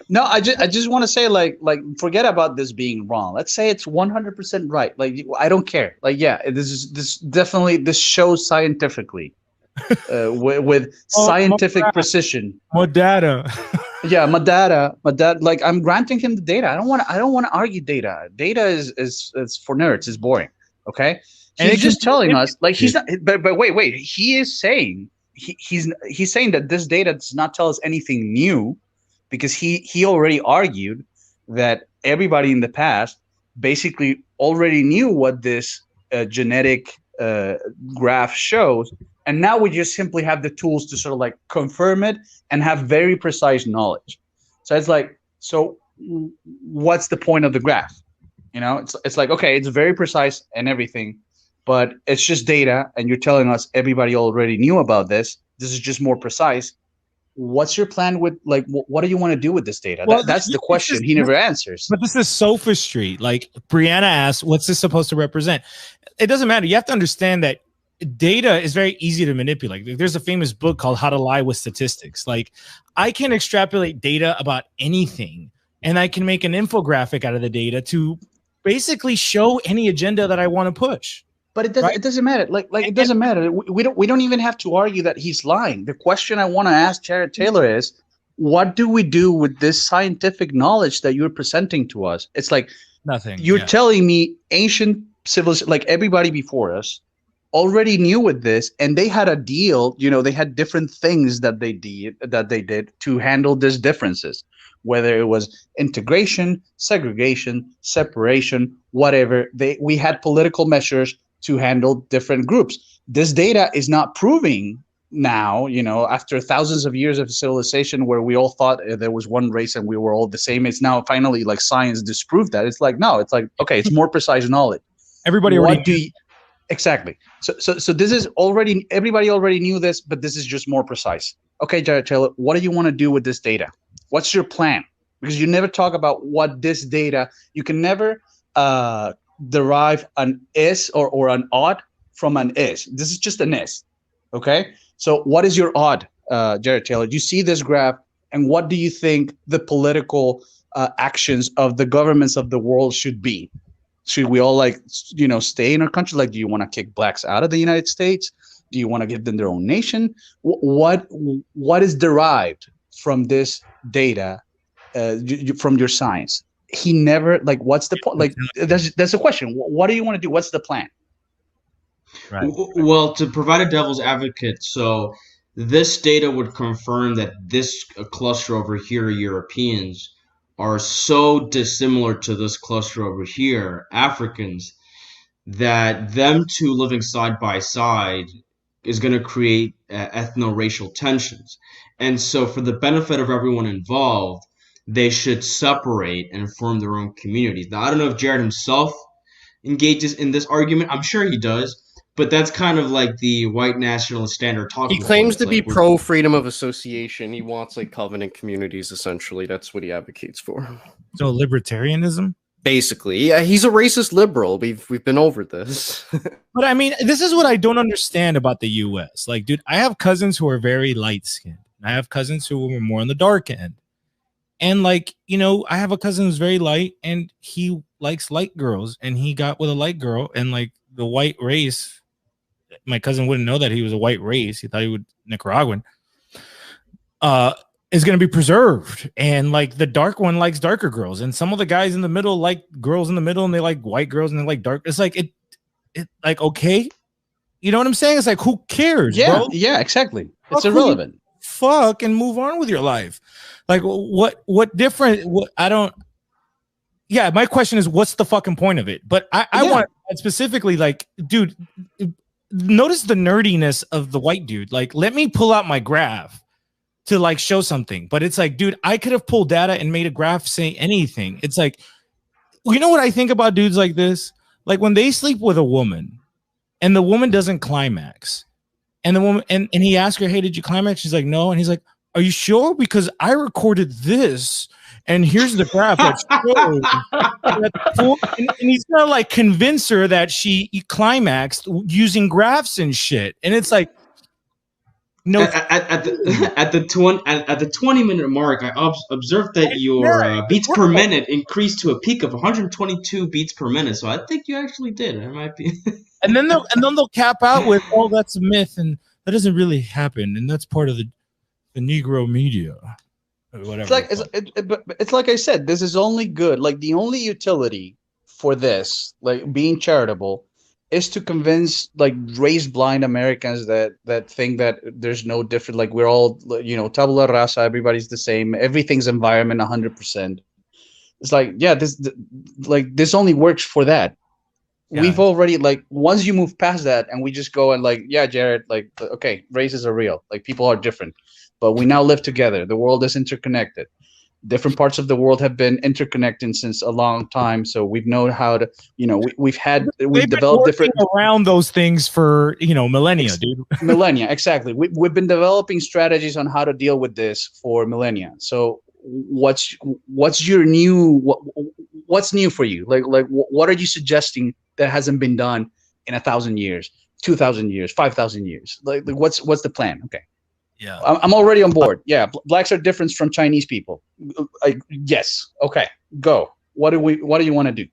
No, I just want to say like forget about this being wrong. Let's say it's 100% right. Like I don't care. Like yeah, this definitely this shows scientifically with Oh, scientific precision. more data. Yeah, my dad. Like I'm granting him the data. I don't want to argue data. Data is for nerds. Is boring. Okay, And he's it can just be telling us like he's manipulated. not. But wait. He is saying he's saying that this data does not tell us anything new, because he already argued that everybody in the past basically already knew what this genetic graph shows, and now we just simply have the tools to sort of like confirm it and have very precise knowledge. So it's like, so what's the point of the graph? You know, it's like, okay, it's very precise and everything, but it's just data, and you're telling us everybody already knew about this. This is just more precise. What's your plan with like what do you want to do with this data? Well, That's the question he never answers. but this is sophistry. Like Brianna asked, what's this supposed to represent? It doesn't matter. You have to understand that data is very easy to manipulate. There's a famous book called How to Lie with Statistics. Like I can extrapolate data about anything, and I can make an infographic out of the data to basically show any agenda that I want to push. But it doesn't. Right? It doesn't matter. Like it doesn't matter. We don't even have to argue that he's lying. The question I want to ask Jared Taylor is, what do we do with this scientific knowledge that you're presenting to us? It's like Nothing. you're telling me ancient civilization, like everybody before us, already knew with this, and they had a deal. You know, they had different things that they did to handle these differences, whether it was integration, segregation, separation, whatever. We had political measures to handle different groups. This data is not proving now, you know, after thousands of years of civilization where we all thought there was one race and we were all the same. It's now finally like science disproved that. It's like, no, it's like, okay, it's more precise knowledge. Everybody already knew. Exactly. So this is already, everybody already knew this, but this is just more precise. Okay, Jared Taylor, what do you want to do with this data? What's your plan? Because you never talk about what this data, you can never derive an is or an odd from an is. This is just an is. Okay. So what is your odd, Jared Taylor? You see this graph, and what do you think the political actions of the governments of the world should be? Should we all like, you know, stay in our country? Like, do you want to kick blacks out of the United States? Do you want to give them their own nation? What is derived from this data, from your science? He never, like, what's the point? Like, that's the question. What do you want to do? What's the plan? Right. Well, to provide a devil's advocate, so this data would confirm that this cluster over here, Europeans, are so dissimilar to this cluster over here, Africans, that them two living side by side is going to create ethno-racial tensions. And so for the benefit of everyone involved, they should separate and form their own communities. Now, I don't know if Jared himself engages in this argument. I'm sure he does. But that's kind of like the white nationalist standard talking. He claims to be pro freedom of association. He wants like covenant communities, essentially. That's what he advocates for. So libertarianism? Basically. Yeah, he's a racist liberal. We've been over this. But I mean, this is what I don't understand about the US. Like, dude, I have cousins who are very light-skinned. I have cousins who are more on the dark end. And like, you know, I have a cousin who's very light and he likes light girls, and he got with a light girl, and like the white race, my cousin wouldn't know that he was a white race. He thought he was Nicaraguan. Is going to be preserved, and like the dark one likes darker girls, and some of the guys in the middle like girls in the middle, and they like white girls, and they like dark. It's like it like, okay, you know what I'm saying? It's like, who cares? Yeah, bro? yeah, exactly. It's irrelevant. Fuck and move on with your life. Like what different? What I don't. Yeah, my question is, what's the fucking point of it? But I want specifically, like, dude, notice the nerdiness of the white dude. Like, let me pull out my graph to like show something. But it's like, dude, I could have pulled data and made a graph say anything. It's like, you know what I think about dudes like this? Like when they sleep with a woman and the woman doesn't climax, and the woman and he asks her, hey, did you climax? She's like, no. And he's like, are you sure? Because I recorded this, and here's the graph that shows. And he's gonna like convince her that she climaxed using graphs and shit. And it's like, No, at the 20-minute mark, I observed that your beats per minute increased to a peak of 122 beats per minute. So I think you actually did. It might be. and then they'll cap out with, "Oh, that's a myth, and that doesn't really happen, and that's part of the Negro media." Whatever. It's like I said, this is only good. Like the only utility for this, like being charitable, is to convince like race blind Americans that think that there's no different. Like we're all, tabula rasa, everybody's the same, everything's environment 100%. It's like, yeah, this only works for that. Yeah. We've already, like, once you move past that and we just go and like, yeah, Jared, like, okay, races are real, like people are different, but we now live together. The world is interconnected. Different parts of the world have been interconnected since a long time, so we've known how to, we've developed different around those things for millennia, dude. Millennia, exactly. We've been developing strategies on how to deal with this for millennia. So what's your new what's new for you? Like what are you suggesting that hasn't been done in 1,000 years, 2,000 years, 5,000 years? Like what's the plan? Okay. Yeah, I'm already on board. Yeah, blacks are different from Chinese people. Yes. Okay, go. What do you want to do?